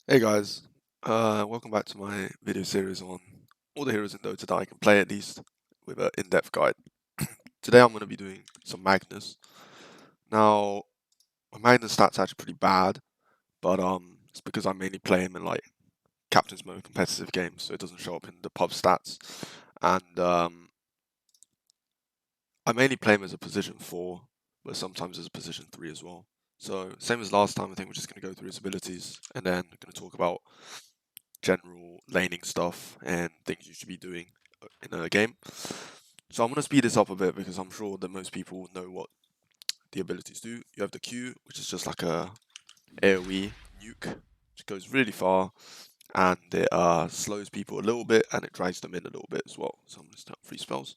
Hey guys, welcome back to my video series on all the heroes in Dota that I can play at least with an in-depth guide. Today I'm going to be doing some Magnus. Now, my Magnus stats are actually pretty bad, but it's because I mainly play him in like Captain's Mode competitive games, so it doesn't show up in the pub stats. And I mainly play him as a position 4, but sometimes as a position 3 as well. So same as last time, I think we're just going to go through his abilities and then we're going to talk about general laning stuff and things you should be doing in a game. So I'm going to speed this up a bit because I'm sure that most people know what the abilities do. You have the Q, which is just like a AoE nuke, which goes really far and it slows people a little bit and it drags them in a little bit as well. So I'm going to start 3 spells.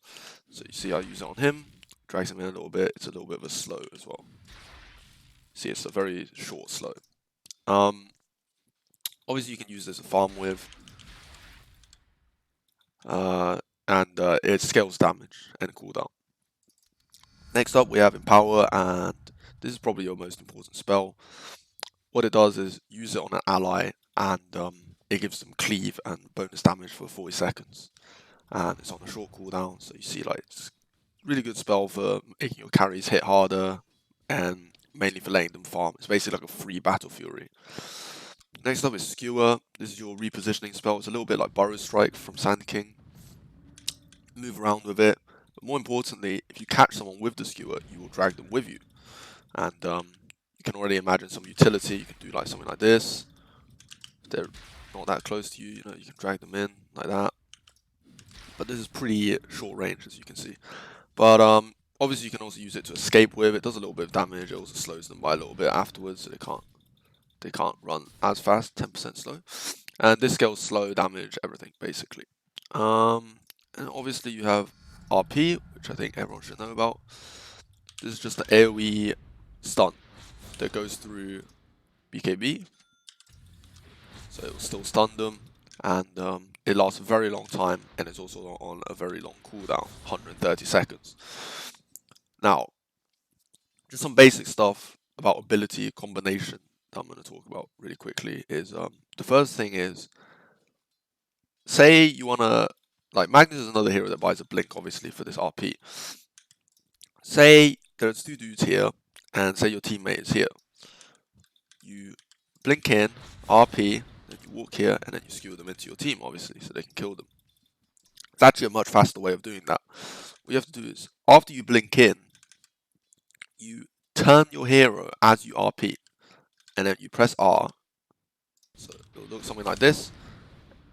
So you see I use it on him, drags him in a little bit. It's a little bit of a slow as well. See, it's a very short slow. Um, Obviously you can use this to farm with. And it scales damage and cooldown. Next up, we have Empower, and this is probably your most important spell. What it does is use it on an ally, and it gives them cleave and bonus damage for 40 seconds. And it's on a short cooldown, so you see, like, it's a really good spell for making your carries hit harder, and mainly for letting them farm. It's basically like a free Battle Fury. Next up is Skewer. This is your repositioning spell. It's a little bit like Burrow Strike from Sand King. Move around with it. But more importantly, if you catch someone with the skewer, you will drag them with you. And you can already imagine some utility. You can do like something like this. If they're not that close to you, you know, you can drag them in like that. But this is pretty short range, as you can see. But obviously, you can also use it to escape with. It does a little bit of damage. It also slows them by a little bit afterwards, so they can't run as fast. 10% slow. And this scales slow, damage, everything basically. And obviously you have RP, which I think everyone should know about. This is just the AoE stun that goes through BKB, so it will still stun them, and it lasts a very long time, and it's also on a very long cooldown, 130 seconds. Now, just some basic stuff about ability combination that I'm going to talk about really quickly is the first thing is, say you want to, like Magnus is another hero that buys a blink obviously for this RP. Say there's 2 dudes here, and say your teammate is here. You blink in, RP, then you walk here, and then you skewer them into your team, obviously, so they can kill them. It's actually a much faster way of doing that. What you have to do is, after you blink in, you turn your hero as you RP, and then you press R. So it'll look something like this,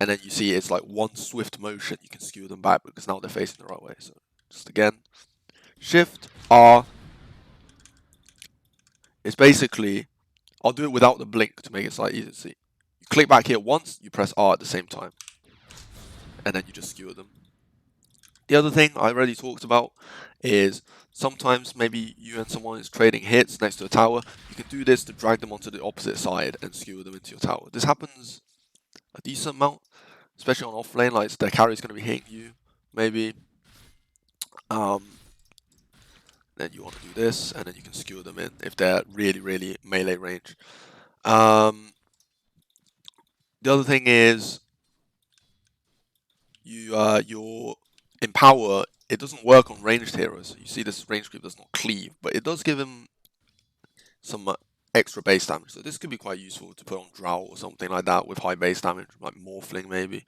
and then you see it's like one swift motion. You can skewer them back because now they're facing the right way. So just again, Shift R. It's basically, I'll do it without the blink to make it slightly easier to see. You click back here once, you press R at the same time, and then you just skewer them. The other thing I already talked about is sometimes maybe you and someone is trading hits next to a tower. You can do this to drag them onto the opposite side and skewer them into your tower. This happens a decent amount, especially on offlane, like their carry is going to be hitting you, maybe. Then you want to do this, and then you can skewer them in if they're really, really melee range. The other thing is your Empower, it doesn't work on ranged heroes. You see this range creep does not cleave, but it does give him some extra base damage. So this could be quite useful to put on Drow or something like that with high base damage, like Morphling maybe.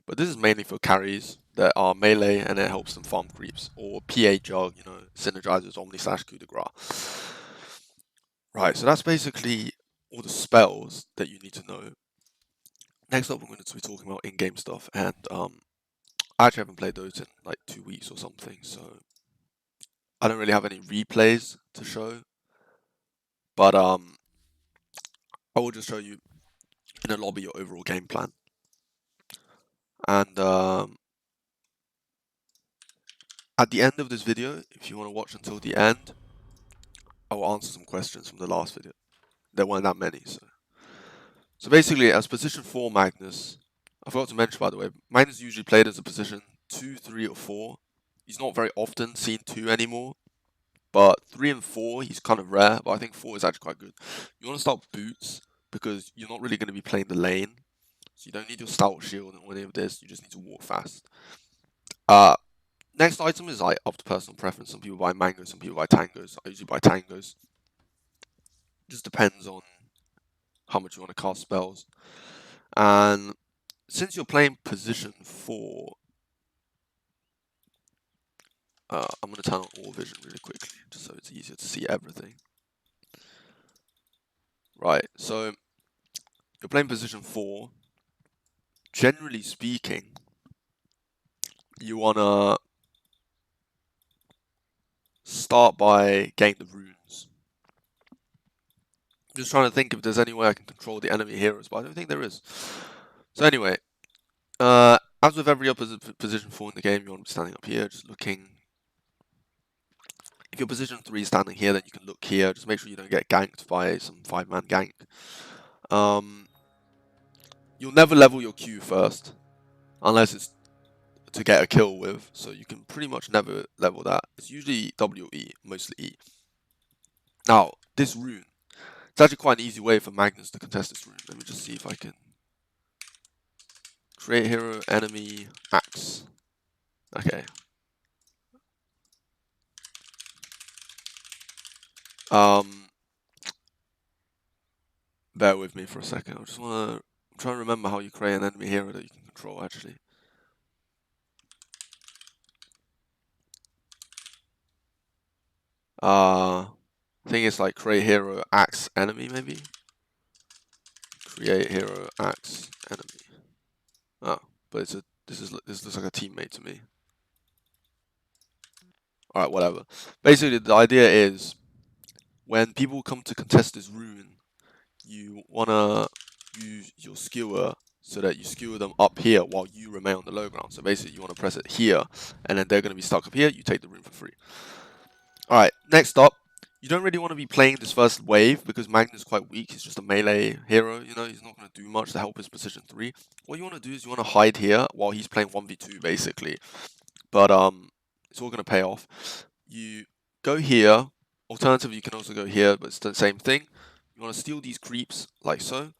But this is mainly for carries that are melee and it helps them farm creeps. Or PA Jug, you know, synergizes Omni slash coup de grace. Right, so that's basically all the spells that you need to know. Next up, we're going to be talking about in-game stuff, and I actually haven't played those in like 2 weeks or something, so I don't really have any replays to show. But I will just show you in a lobby your overall game plan. And at the end of this video, if you want to watch until the end, I will answer some questions from the last video. There weren't that many, so basically, as position 4 Magnus, I forgot to mention by the way, Magnus is usually played as a position 2, 3, or 4. He's not very often seen 2 anymore. But 3 and 4, he's kind of rare, but I think 4 is actually quite good. You want to start boots, because you're not really going to be playing the lane. So you don't need your stout shield and any of this, you just need to walk fast. Next item is like up to personal preference. Some people buy Mangoes, some people buy Tangos. I usually buy Tangos. Just depends on how much you want to cast spells. And since you're playing position 4, I'm going to turn on all vision really quickly, just so it's easier to see everything. Right, so you're playing position 4. Generally speaking, you want to start by getting the runes. Just trying to think if there's any way I can control the enemy heroes, but I don't think there is. So anyway, as with every other position 4 in the game, you want to be standing up here, just looking. If you're position 3 standing here, then you can look here. Just make sure you don't get ganked by some 5-man gank. You'll never level your Q first, unless it's to get a kill with. So you can pretty much never level that. It's usually W, E, mostly E. Now, this rune, it's actually quite an easy way for Magnus to contest this rune. Let me just see if I can create hero, enemy, axe. Okay. Bear with me for a second. I just want to. I'm trying to remember how you create an enemy hero that you can control, actually. I think it's like create hero, axe, enemy, maybe? Create hero, axe, enemy. Oh, but this looks like a teammate to me. Alright, whatever. Basically, the idea is, when people come to contest this rune, you want to use your skewer so that you skewer them up here while you remain on the low ground. So basically, you want to press it here, and then they're going to be stuck up here. You take the rune for free. Alright, next up, you don't really want to be playing this first wave because Magnus is quite weak. He's just a melee hero, you know, he's not going to do much to help his position 3. What you want to do is you want to hide here while he's playing 1v2 basically. But it's all going to pay off. You go here. Alternatively, you can also go here, but it's the same thing. You want to steal these creeps like so.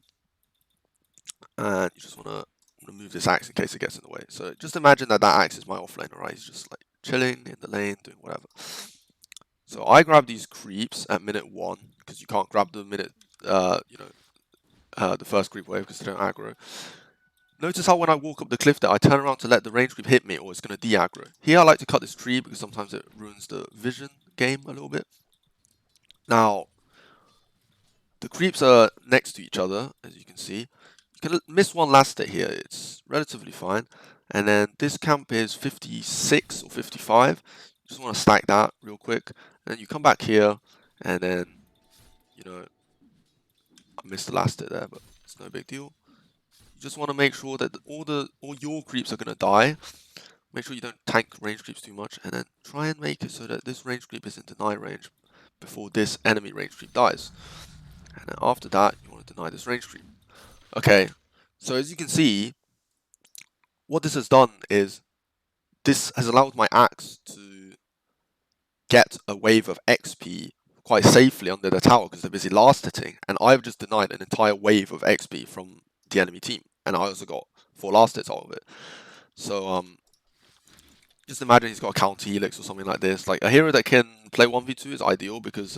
And you just want to move this axe in case it gets in the way. So just imagine that axe is my offlaner, right? He's just like chilling in the lane, doing whatever. So I grab these creeps at minute 1, because you can't grab them minute, the first creep wave because they don't aggro. Notice how when I walk up the cliff there, I turn around to let the range creep hit me, or it's going to de-aggro. Here I like to cut this tree because sometimes it ruins the vision game a little bit. Now, the creeps are next to each other, as you can see. You can miss one last hit here, it's relatively fine. And then this camp is 56 or 55. You just want to stack that real quick. And then you come back here, and then, you know, I missed the last hit there, but it's no big deal. You just want to make sure that all your creeps are going to die. Make sure you don't tank range creeps too much, and then try and make it so that this range creep is in deny range before this enemy range creep dies. And then after that, you want to deny this range creep. Okay, so as you can see, what this has done is this has allowed my axe to get a wave of XP quite safely under the tower because they're busy last hitting, and I've just denied an entire wave of XP from the enemy team, and I also got 4 last hits out of it. So just imagine he's got a counter helix or something like this. Like a hero that can play 1v2 is ideal because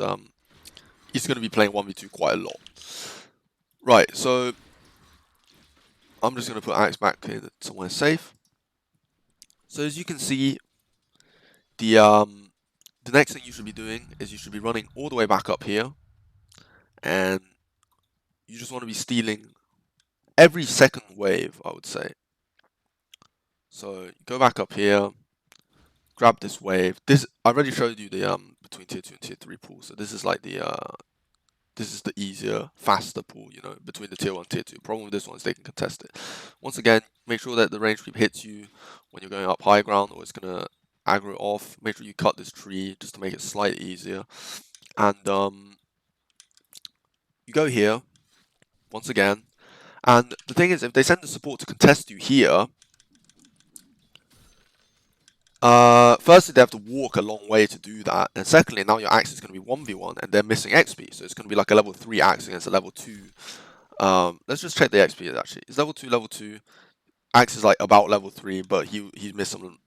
he's going to be playing 1v2 quite a lot. Right, so I'm just going to put axe back in somewhere safe. So as you can see, the next thing you should be doing is you should be running all the way back up here, and you just want to be stealing every second wave, I would say. So you go back up here, grab this wave. This I already showed you the between tier 2 and tier 3 pool. So this is like the this is the easier, faster pool, you know, between the tier 1 and tier 2. Problem with this one is they can contest it. Once again, make sure that the range creep hits you when you're going up high ground, or it's gonna aggro off. Make sure you cut this tree just to make it slightly easier. And you go here once again. And the thing is, if they send the support to contest you here, firstly, they have to walk a long way to do that, and secondly, now your axe is going to be 1v1, and they're missing XP, so it's going to be like a level 3 axe against a level 2 Let's just check the XP actually. It's level 2, level 2. Axe is like about level 3, but he's missed some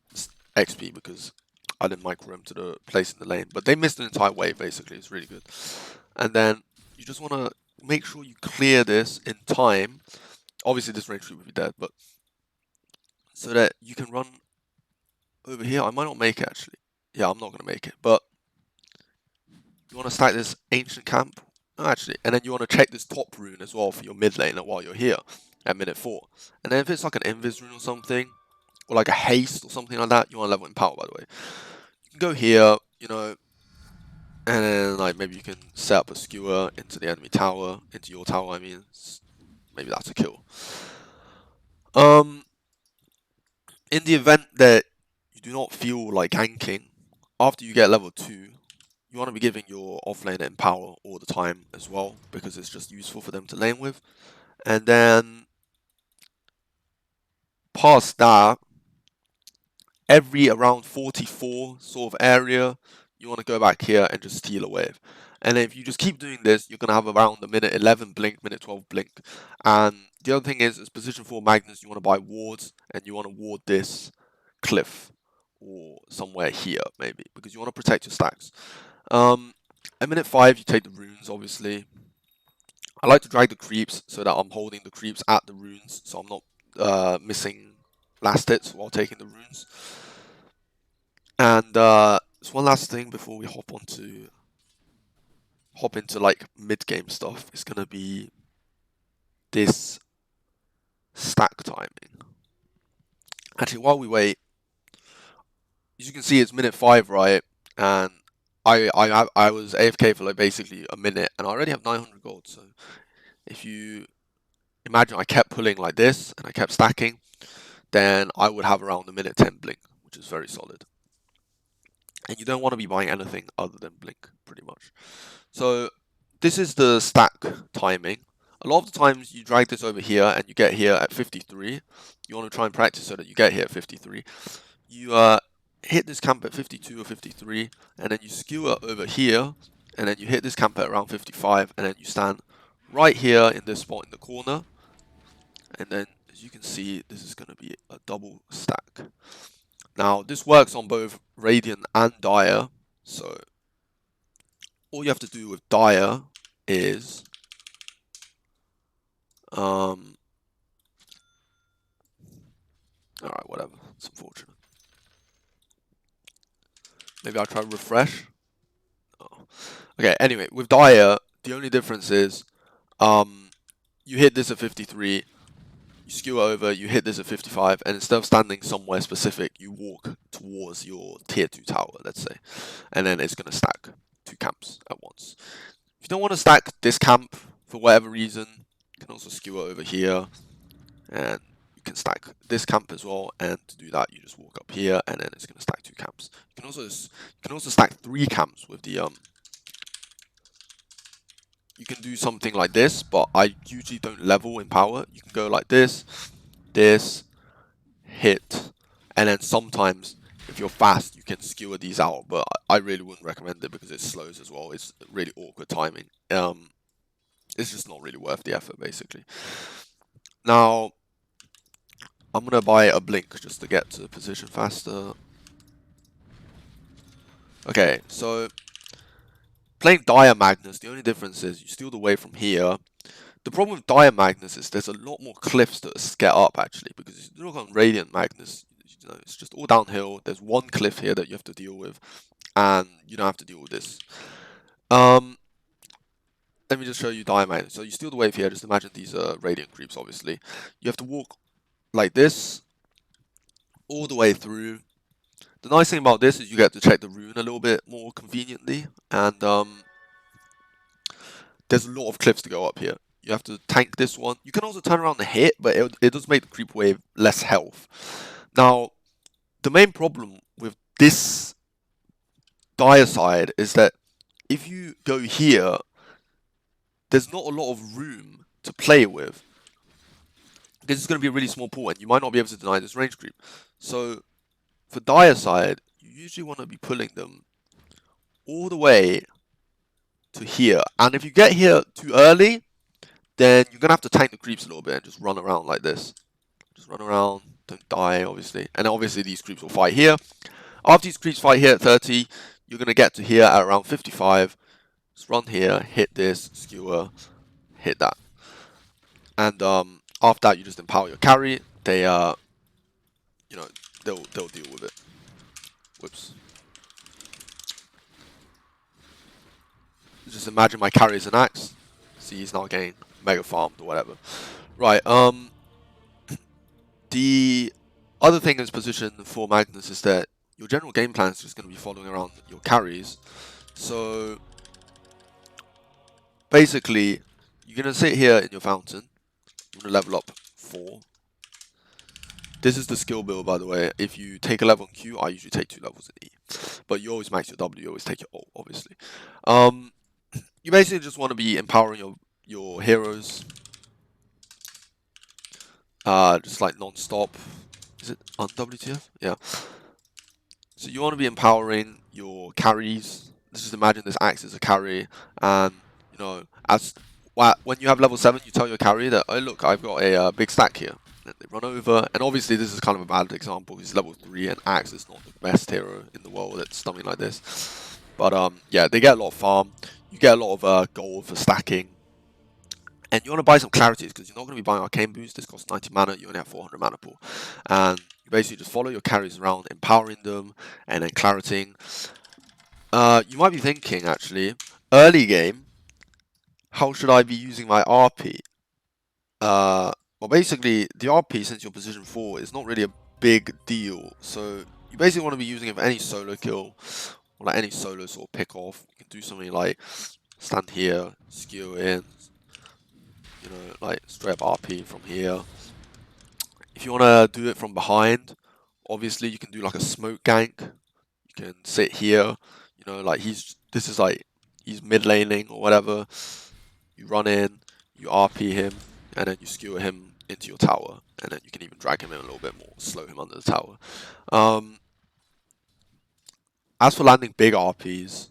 XP because I didn't micro him to the place in the lane. But they missed an entire wave basically. It's really good. And then you just want to make sure you clear this in time. Obviously, this range creep will be dead, but so that you can run over here. I might not make it actually. Yeah, I'm not gonna make it, but you want to stack this ancient camp. No, actually, and then you want to check this top rune as well for your mid laner while you're here at minute 4. And then if it's like an invis rune or something, or like a haste or something like that, you want to level in power, by the way. You can go here, you know, and then like maybe you can set up a skewer into the enemy tower, into your tower. I mean, maybe that's a kill. In the event that you do not feel like ganking after you get level 2, you want to be giving your offlaner empower all the time as well, because it's just useful for them to lane with. And then past that, every around 44 sort of area, you want to go back here and just steal a wave. And if you just keep doing this, you're going to have around the minute 11 blink, minute 12 blink. And the other thing is position 4 Magnus, you want to buy wards, and you want to ward this cliff or somewhere here maybe, because you want to protect your stacks. At minute 5, you take the runes, obviously. I like to drag the creeps so that I'm holding the creeps at the runes, so I'm not missing last hits while taking the runes. And just one last thing before we hop into like mid-game stuff is gonna be this stack timing. Actually, while we wait, as you can see, it's minute 5, right? And I was AFK for like basically a minute, and I already have 900 gold. So if you imagine I kept pulling like this and I kept stacking, then I would have around a minute 10 blink, which is very solid. And you don't want to be buying anything other than blink, pretty much. So this is the stack timing. A lot of the times you drag this over here and you get here at 53. You want to try and practice so that you get here at 53. You hit this camp at 52 or 53, and then you skewer over here, and then you hit this camp at around 55, and then you stand right here in this spot in the corner. And then, as you can see, this is going to be a double stack. Now, this works on both Radiant and Dire, so all you have to do with Dire is alright, whatever, it's unfortunate. Maybe I'll try to refresh. Oh. Okay, anyway, with Dire, the only difference is you hit this at 53, you skewer over, you hit this at 55, and instead of standing somewhere specific, you walk towards your tier 2 tower, let's say. And then it's going to stack 2 camps at once. If you don't want to stack this camp for whatever reason, you can also skewer over here, and you can stack this camp as well. And to do that, you just walk up here, and then it's going to stack 2 camps. You can also stack 3 camps with the You can do something like this, but I usually don't level in power. You can go like this, hit, and then sometimes if you're fast, you can skewer these out, but I really wouldn't recommend it because it slows as well. It's really awkward timing. It's just not really worth the effort, basically. Now, I'm going to buy a blink just to get to the position faster. Okay, so playing Dire Magnus, the only difference is you steal the wave from here. The problem with Dire Magnus is there's a lot more cliffs to get up, actually, because if you look on Radiant Magnus, you know, it's just all downhill. There's one cliff here that you have to deal with, and you don't have to deal with this. Let me just show you Dire Magnus. So you steal the wave here. Just imagine these Radiant creeps, obviously. You have to walk like this all the way through. The nice thing about this is you get to check the rune a little bit more conveniently, and there's a lot of cliffs to go up here. You have to tank this one. You can also turn around and hit, but it does make the creep wave less health. Now, the main problem with this Dire side is that if you go here, there's not a lot of room to play with. This is going to be a really small pool, and you might not be able to deny this range creep. So, for Dire side, you usually want to be pulling them all the way to here. And if you get here too early, then you're gonna have to tank the creeps a little bit and just run around like this. Just run around, don't die, obviously. And obviously these creeps will fight here. After these creeps fight here at 30, you're gonna get to here at around 55. Just run here, hit this, skewer, hit that. And after that, you just empower your carry. They you know, they'll deal with it. Whoops. Just imagine my carry is an axe. See, he's now getting mega farmed or whatever. Right. The other thing in this position for Magnus is that your general game plan is just going to be following around your carries. So basically, you're going to sit here in your fountain. You're going to level up 4. This is the skill build, by the way. If you take a level in Q, I usually take 2 levels in E. But you always max your W, you always take your ult, obviously. You basically just want to be empowering your heroes. Just like non-stop. Is it on WTF? Yeah. So you want to be empowering your carries. Let's just imagine this axe is a carry, and you know, when you have level 7, you tell your carry that, oh look, I've got a big stack here. And they run over, and obviously this is kind of a bad example. He's level 3, and axe is not the best hero in the world at something like this. But yeah, they get a lot of farm. You get a lot of gold for stacking. And you want to buy some clarities because you're not going to be buying arcane boost. This costs 90 mana. You only have 400 mana pool, and you basically just follow your carries around, empowering them, and then claritying. You might be thinking actually, early game, how should I be using my RP? Well, basically the RP, since you're position 4, is not really a big deal. So you basically want to be using it for any solo kill or like any solo sort of pick off. You can do something like stand here, skew in. You know, like straight up RP from here. If you want to do it from behind, obviously you can do like a smoke gank. You can sit here. You know, like this is like he's mid laning or whatever. You run in, you RP him, and then you skewer him into your tower, and then you can even drag him in a little bit more, slow him under the tower. As for landing big RPs,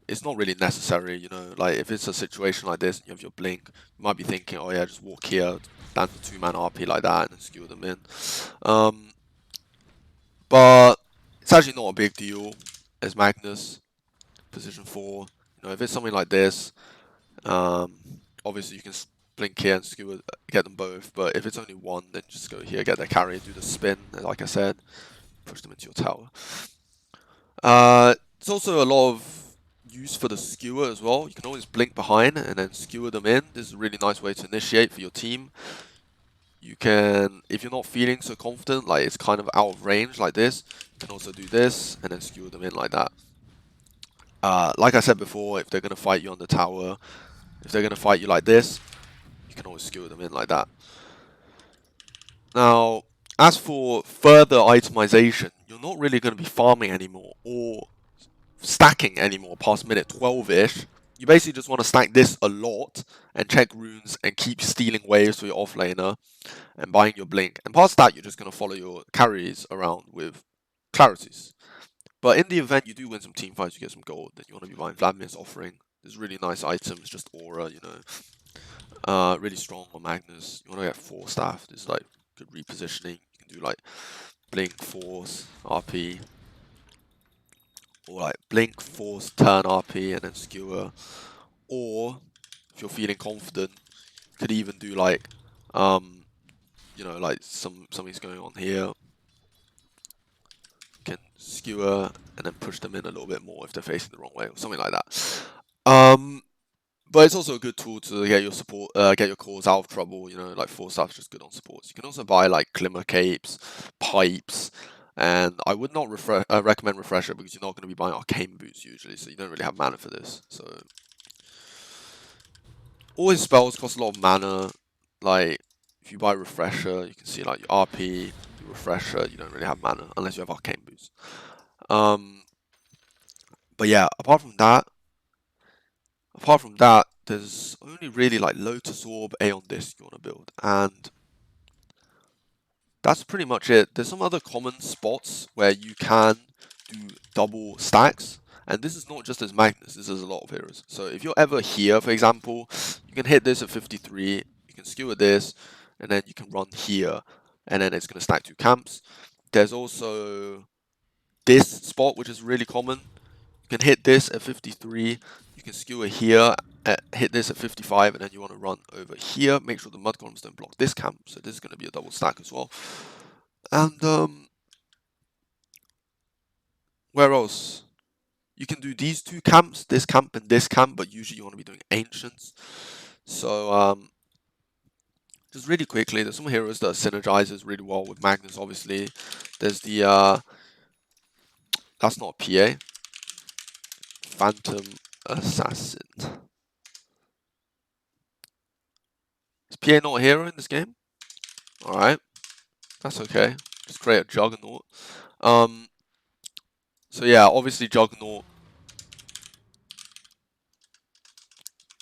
it's not really necessary, you know, like if it's a situation like this and you have your blink, you might be thinking, oh yeah, just walk here, land the 2-man RP like that and then skewer them in. But it's actually not a big deal as Magnus, position 4. You know, if it's something like this, obviously you can blink here and skewer, get them both, but if it's only one, then just go here, get their carry, do the spin, and like I said, push them into your tower. It's also a lot of use for the skewer as well. You can always blink behind and then skewer them in. This is a really nice way to initiate for your team. You can, if you're not feeling so confident, like it's kind of out of range like this, you can also do this and then skewer them in like that. Like I said before, if they're going to fight you on the tower, if they're going to fight you like this, you can always skewer them in like that. Now, as for further itemization, you're not really going to be farming anymore or stacking anymore past minute 12-ish. You basically just want to stack this a lot and check runes and keep stealing waves for your offlaner and buying your blink. And past that, you're just going to follow your carries around with clarities. But in the event you do win some team fights, you get some gold, then you want to be buying Vladimir's offering. There's really nice items, just aura, you know. Really strong on Magnus. You want to get 4 staff. There's like good repositioning. You can do like blink, force, RP. Or like blink, force, turn RP, and then skewer. Or if you're feeling confident, you could even do like, you know, like something's going on here. You can skewer and then push them in a little bit more if they're facing the wrong way or something like that. But it's also a good tool to get your support, get your cores out of trouble. You know, like 4 stuff is just good on supports. You can also buy like Glimmer Capes, Pipes, and I would not recommend Refresher because you're not going to be buying Arcane Boots usually, so you don't really have mana for this. So all his spells cost a lot of mana. Like if you buy Refresher, you can see like your RP, your Refresher, you don't really have mana unless you have Arcane Boots. But yeah, apart from that, there's only really like Lotus Orb, Aeon Disc you want to build, and that's pretty much it. There's some other common spots where you can do double stacks, And this is not just as Magnus, this is a lot of heroes. So if you're ever here, for example, you can hit this at 53, you can skewer this, and then you can run here, and then it's going to stack 2 camps. There's also this spot, which is really common. You can hit this at 53, you can skewer here, hit this at 55, and then you want to run over here. Make sure the mud columns don't block this camp, so this is going to be a double stack as well. And where else? You can do these 2 camps, this camp and this camp, but usually you want to be doing ancients. So just really quickly, there's some heroes that synergizes really well with Magnus. Obviously, there's the that's not a PA, Phantom Assassin. Is PA not a hero in this game? All right, that's okay. Just create a Juggernaut. So yeah, obviously Juggernaut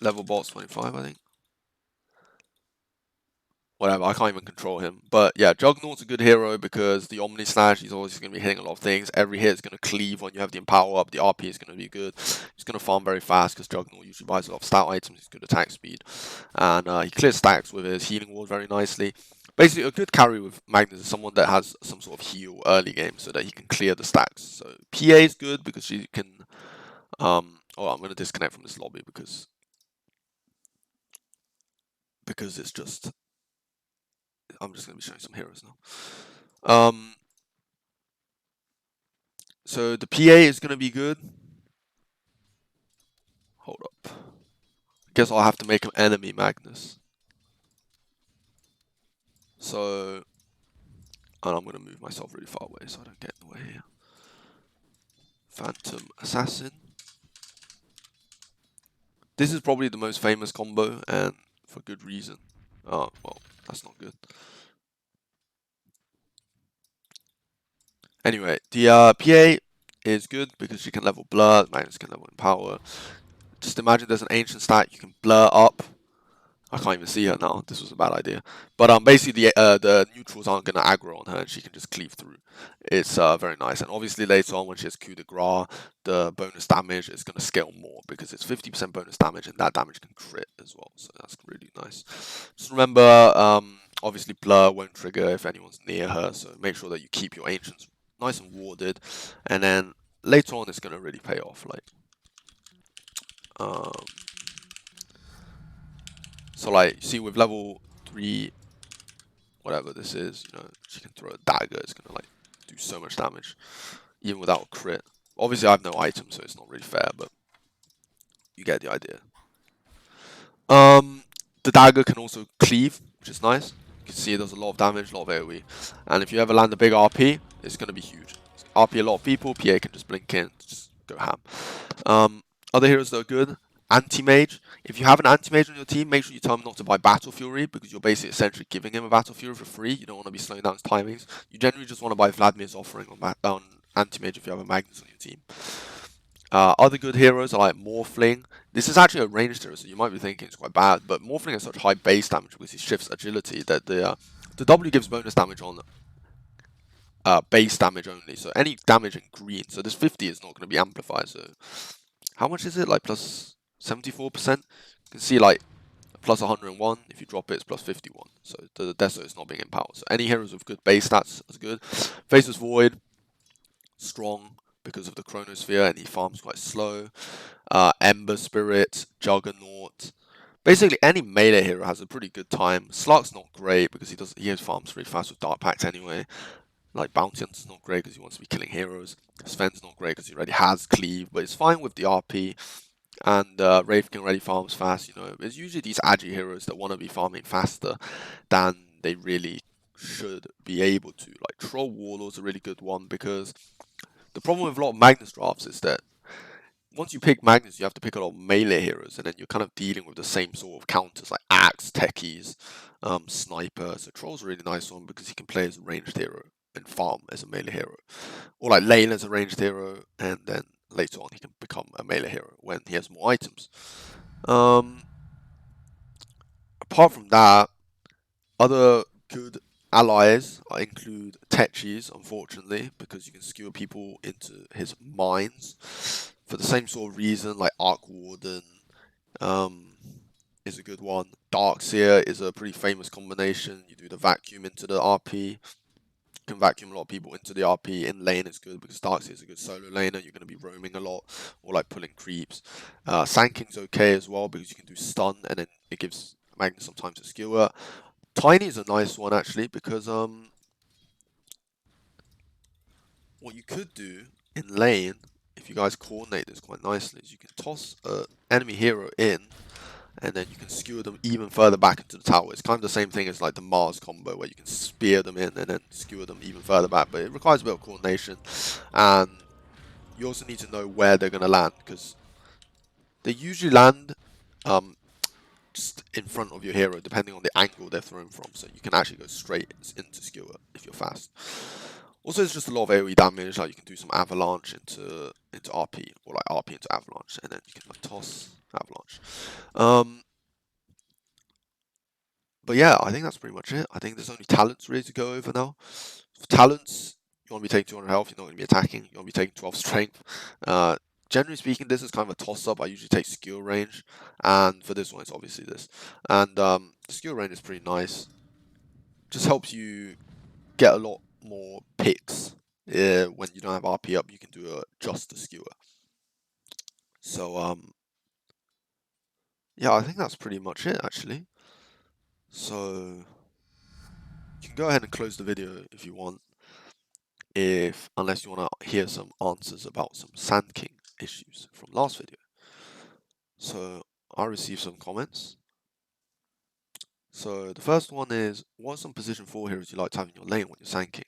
level boss 25, I think. Whatever, I can't even control him. But yeah, Juggernaut's a good hero because the Omni Slash, he's always going to be hitting a lot of things. Every hit is going to cleave when you have the Empower up. The RP is going to be good. He's going to farm very fast because Juggernaut usually buys a lot of stat items. He's good attack speed. And he clears stacks with his healing ward very nicely. Basically, a good carry with Magnus is someone that has some sort of heal early game so that he can clear the stacks. So PA is good because she can... oh, I'm going to disconnect from this lobby because it's just... I'm just going to be showing some heroes now. So the PA is going to be good. Hold up. Guess I'll have to make him enemy Magnus. So, and I'm going to move myself really far away so I don't get in the way here. Phantom Assassin. This is probably the most famous combo, and for good reason. Oh, well, that's not good. Anyway, the PA is good because she can level Blur, Magnus can level Empower. Just imagine there's an ancient stat you can blur up. I can't even see her now. This was a bad idea. But basically the neutrals aren't going to aggro on her, and she can just cleave through. It's very nice. And obviously later on when she has coup de grace, the bonus damage is going to scale more because it's 50% bonus damage, and that damage can crit as well. So that's really nice. Just remember, obviously blur won't trigger if anyone's near her, so make sure that you keep your ancients nice and warded, and then later on it's going to really pay off. Like, so like, see with level 3, whatever this is, you know, she can throw a dagger, it's going to like do so much damage, even without a crit. Obviously I have no item, so it's not really fair, but you get the idea. The dagger can also cleave, which is nice. You can see it does a lot of damage, a lot of AoE. And if you ever land a big RP, it's going to be huge. RP a lot of people, PA can just blink in, just go ham. Other heroes that are good, Anti-Mage. If you have an Anti-Mage on your team, make sure you tell him not to buy Battle Fury, because you're basically essentially giving him a Battle Fury for free. You don't want to be slowing down his timings. You generally just want to buy Vladimir's Offering on Anti-Mage if you have a Magnus on your team. Other good heroes are like Morphling. This is actually a ranged hero, so you might be thinking it's quite bad, but Morphling has such high base damage because he shifts agility that the W gives bonus damage on base damage only, so any damage in green. So this 50 is not going to be amplified. So how much is it? Like plus 74%. You can see like plus 101. If you drop it, it's plus 51. So the Deso is not being empowered. So any heroes with good base stats is good. Faceless Void, strong because of the Chronosphere, and he farms quite slow. Ember Spirit, Juggernaut. Basically, any melee hero has a pretty good time. Slark's not great because he has farms really fast with Dark Pact anyway. Like Bounty Hunter's not great because he wants to be killing heroes. Sven's not great because he already has Cleave, but it's fine with the RP. And Wraithkin already farms fast, you know. It's usually these agi heroes that want to be farming faster than they really should be able to. Like Troll Warlord's a really good one because the problem with a lot of Magnus drafts is that once you pick Magnus, you have to pick a lot of melee heroes, and then you're kind of dealing with the same sort of counters like Axe, Techies, Sniper. So Troll's a really nice one because he can play as a ranged hero and farm as a melee hero. Or like Lane as a ranged hero, and then later on he can become a melee hero when he has more items. Apart from that, other good allies include Techis, unfortunately, because you can skewer people into his mines. For the same sort of reason, like Arc Warden um, is a good one. Darkseer is a pretty famous combination. You do the vacuum into the RP. Can vacuum a lot of people into the RP. In lane it's good because Darkseer is a good solo laner. You're going to be roaming a lot or like pulling creeps. Sanking's okay as well because you can do stun and then it gives Magnus some time to skewer. Tiny is a nice one actually because what you could do in lane, if you guys coordinate this quite nicely, is you can toss an enemy hero in and then you can skewer them even further back into the tower. It's kind of the same thing as like the Mars combo where you can spear them in and then skewer them even further back, but it requires a bit of coordination, and you also need to know where they're going to land because they usually land just in front of your hero depending on the angle they're thrown from, so you can actually go straight into skewer if you're fast. Also, it's just a lot of AoE damage, like you can do some avalanche into RP or like RP into avalanche, and then you can like toss avalanche. But yeah, I think that's pretty much it. I think there's only talents really to go over now. For talents, you want to be taking 200 health, you're not going to be attacking, you want to be taking 12 strength. Generally speaking, this is kind of a toss-up. I usually take skill range, and for this one, it's obviously this. And the skill range is pretty nice. Just helps you get a lot more picks. When you don't have RP up, you can do just a skewer. So, yeah, I think that's pretty much it, actually. So, you can go ahead and close the video if you want. Unless you want to hear some answers about some Sand King issues from last video. So I received some comments. So the first one is, what are some position 4 heroes you like to have in your lane when you're Sand King?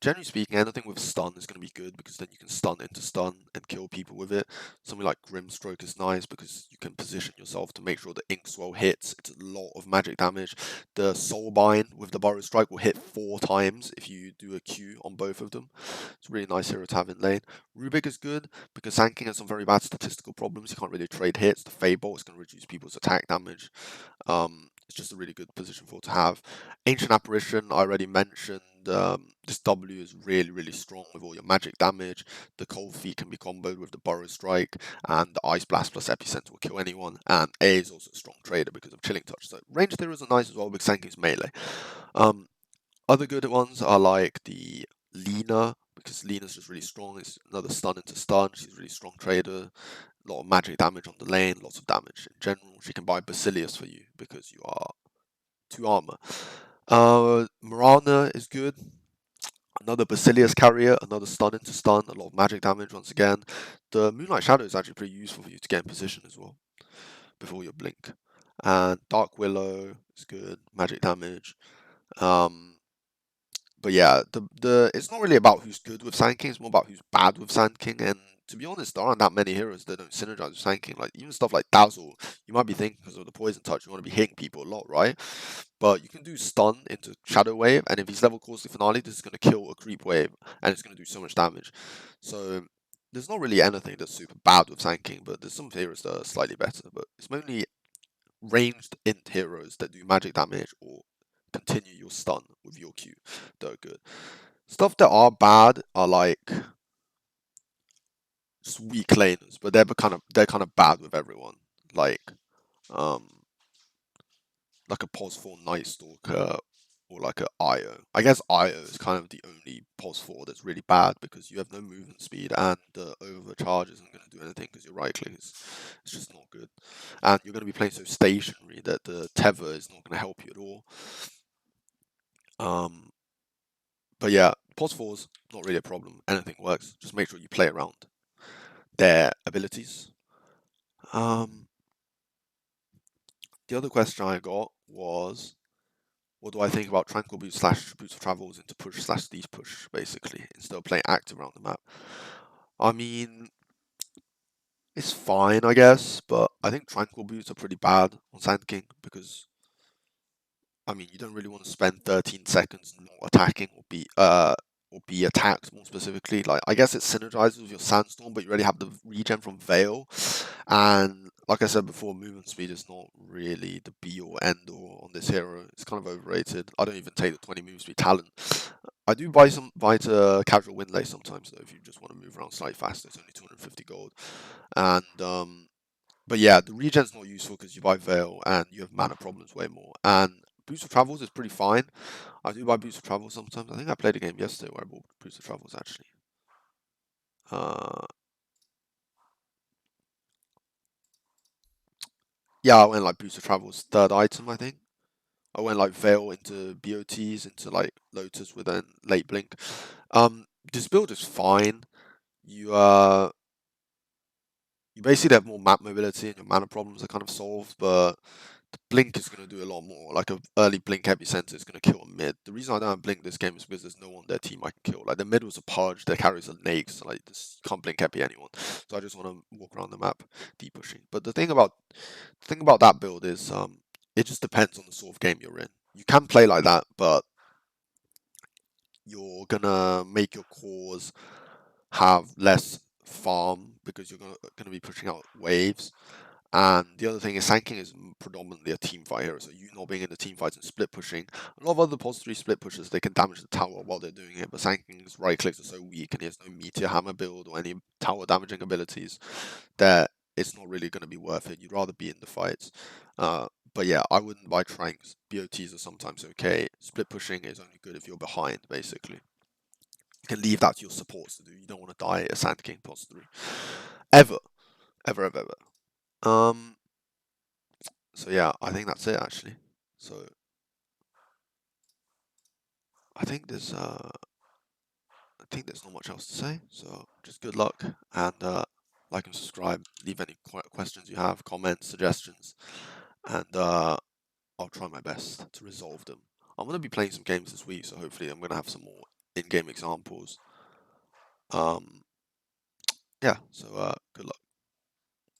Generally speaking, anything with stun is going to be good because then you can stun into stun and kill people with it. Something like Grimstroke is nice because you can position yourself to make sure the Ink Swell hits. It's a lot of magic damage. The Soulbind with the Burrow Strike will hit 4 times if you do a Q on both of them. It's a really nice hero to have in lane. Rubik is good because Sand King has some very bad statistical problems. You can't really trade hits. The Fable is going to reduce people's attack damage. It's just a really good position 4 to have. Ancient Apparition, I already mentioned. This W is really, really strong with all your magic damage. The Cold Feet can be comboed with the Burrow Strike, and the Ice Blast plus Epicenter will kill anyone. And A is also a strong trader because of Chilling Touch. So ranged heroes are nice as well because Sand King's melee. Other good ones are like the Lina, because Lina's just really strong. It's another stun into stun. She's a really strong trader. A lot of magic damage on the lane, lots of damage in general. She can buy Basilius for you because you are 2 armor. Mirana is good. Another Basilius carrier, another stun into stun, a lot of magic damage once again. The Moonlight Shadow is actually pretty useful for you to get in position as well before your blink. And Dark Willow is good, magic damage. But yeah, the it's not really about who's good with Sand King, it's more about who's bad with Sand King. And to be honest, there aren't that many heroes that don't synergize with Sand King. Like even stuff like Dazzle, you might be thinking because of the poison touch, you want to be hitting people a lot, right? But you can do stun into Shadow Wave, and if he's level Caustic Finale, this is going to kill a creep wave, and it's going to do so much damage. So there's not really anything that's super bad with Sand King, but there's some heroes that are slightly better. But it's mainly ranged int heroes that do magic damage or continue your stun with your Q that are good. Stuff that are bad are like just weak laners, but they're kind of bad with everyone. Um like a pos 4 Night Stalker or like a Io. I guess Io is kind of the only pos 4 that's really bad because you have no movement speed and the overcharge isn't going to do anything because your right click is it's just not good. And you're going to be playing so stationary that the tether is not going to help you at all. But yeah, pos 4's not really a problem. Anything works. Just make sure you play around their abilities. The other question I got was, what do I think about Tranquil Boots / Boots of Travels into push / Siege push, basically, instead of playing active around the map? I mean, it's fine, I guess, but I think Tranquil Boots are pretty bad on Sand King because, I mean, you don't really want to spend 13 seconds not attacking or be attacked more specifically. Like, I guess it synergizes with your Sandstorm, but you already have the regen from Veil, and like I said before, movement speed is not really the be or end all on this hero. It's kind of overrated. I don't even take the 20 move speed talent. I do buy to casual win late sometimes though if you just want to move around slightly faster. It's only 250 gold. And but yeah, the regen's not useful because you buy Veil and you have mana problems way more. And Boost of Travels is pretty fine. I do buy Boost of Travels sometimes. I think I played a game yesterday where I bought Boost of Travels actually. Uh, yeah, I went like Boost of Travels third item, I think. I went like Veil into BOTs, into like Lotus with then late blink. This build is fine. You you basically have more map mobility and your mana problems are kind of solved, but the blink is going to do a lot more. Like a early blink heavy center is going to kill a mid. The reason I don't have blink this game is because there's no one on their team I can kill. Like the mid was a purge, their carries are nakes, so like this can't blink happy anyone. So I just want to walk around the map deep pushing. But the thing about that build is it just depends on the sort of game you're in. You can play like that, but you're gonna make your cores have less farm because you're gonna be pushing out waves. And the other thing is Sanking is predominantly a team fight hero, so you not being in the team fights and split pushing. A lot of other pos 3 split pushers they can damage the tower while they're doing it, but Sanking's right clicks are so weak and he has no meteor hammer build or any tower damaging abilities that it's not really gonna be worth it. You'd rather be in the fights. But yeah, I wouldn't buy Tranks. BOTs are sometimes okay. Split pushing is only good if you're behind, basically. You can leave that to your supports to do. You don't want to die a Sand King pos 3. Ever. Ever, ever, ever. So yeah, I think that's it actually. So I think there's not much else to say. So just good luck and like and subscribe. Leave any questions you have, comments, suggestions, and I'll try my best to resolve them. I'm gonna be playing some games this week, so hopefully I'm gonna have some more in-game examples. Um, yeah. So good luck.